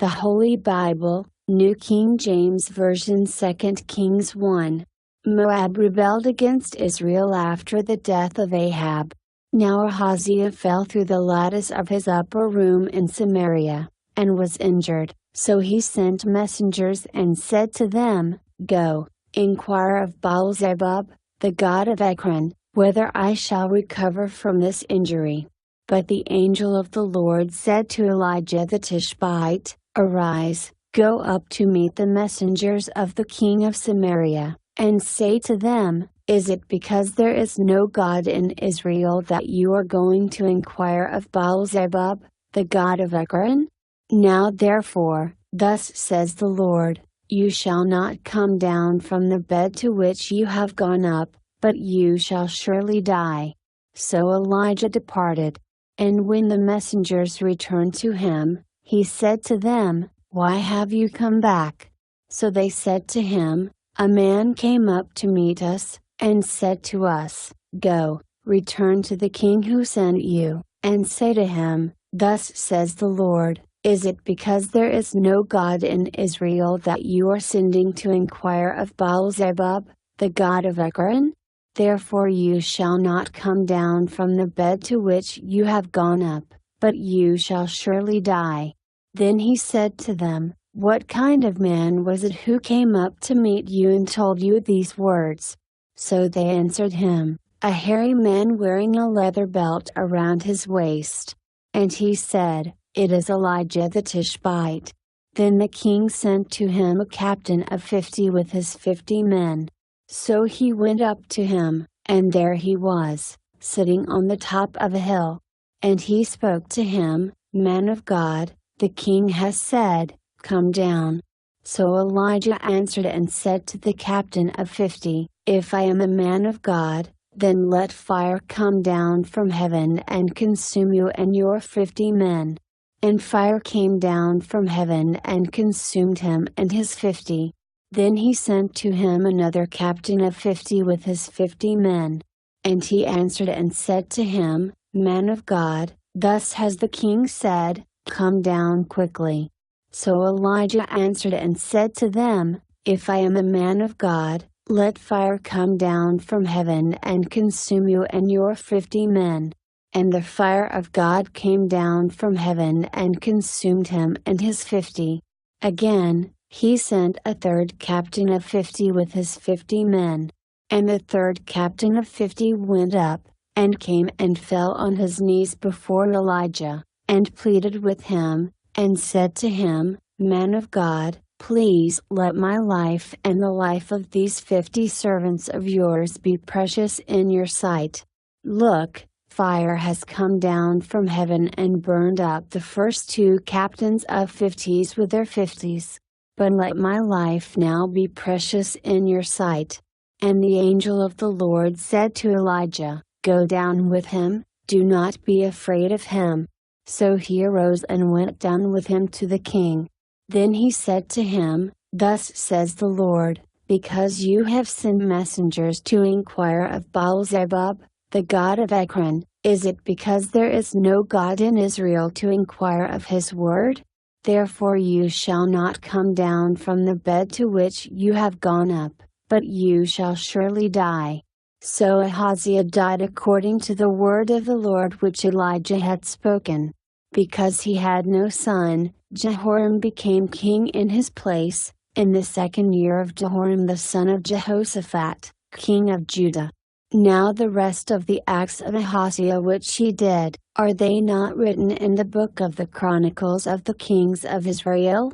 The Holy Bible, New King James Version 2 Kings 1. Moab rebelled against Israel after the death of Ahab. Now Ahaziah fell through the lattice of his upper room in Samaria, and was injured, so he sent messengers and said to them, Go, inquire of Baal-zebub, the god of Ekron, whether I shall recover from this injury. But the angel of the Lord said to Elijah the Tishbite, Arise, go up to meet the messengers of the king of Samaria, and say to them, Is it because there is no God in Israel that you are going to inquire of Baal-zebub, the god of Ekron? Now therefore, thus says the Lord, you shall not come down from the bed to which you have gone up, but you shall surely die. So Elijah departed. And when the messengers returned to him, he said to them, Why have you come back? So they said to him, A man came up to meet us, and said to us, Go, return to the king who sent you, and say to him, Thus says the Lord, Is it because there is no God in Israel that you are sending to inquire of Baal-zebub, the god of Ekron? Therefore you shall not come down from the bed to which you have gone up, but you shall surely die. Then he said to them, What kind of man was it who came up to meet you and told you these words? So they answered him, A hairy man wearing a leather belt around his waist. And he said, It is Elijah the Tishbite. Then the king sent to him a captain of 50 with his 50 men. So he went up to him, and there he was, sitting on the top of a hill. And he spoke to him, Man of God, the king has said, Come down. So Elijah answered and said to the captain of 50, If I am a man of God, then let fire come down from heaven and consume you and your 50 men. And fire came down from heaven and consumed him and his 50. Then he sent to him another captain of 50 with his 50 men. And he answered and said to him, Man of God, thus has the king said, Come down quickly. So Elijah answered and said to them, If I am a man of God, let fire come down from heaven and consume you and your 50 men. And the fire of God came down from heaven and consumed him and his 50. Again, he sent a third captain of 50 with his 50 men. And the third captain of 50 went up, and came and fell on his knees before Elijah, and pleaded with him, and said to him, Man of God, please let my life and the life of these 50 servants of yours be precious in your sight. Look, fire has come down from heaven and burned up the first 2 captains of 50s with their 50s. But let my life now be precious in your sight. And the angel of the Lord said to Elijah, Go down with him, do not be afraid of him. So he arose and went down with him to the king. Then he said to him, Thus says the Lord, Because you have sent messengers to inquire of Baal-zebub, the god of Ekron, is it because there is no God in Israel to inquire of his word? Therefore you shall not come down from the bed to which you have gone up, but you shall surely die. So Ahaziah died according to the word of the Lord which Elijah had spoken. Because he had no son, Jehoram became king in his place, in the 2nd year of Jehoram the son of Jehoshaphat, king of Judah. Now the rest of the acts of Ahaziah which he did, are they not written in the book of the Chronicles of the Kings of Israel?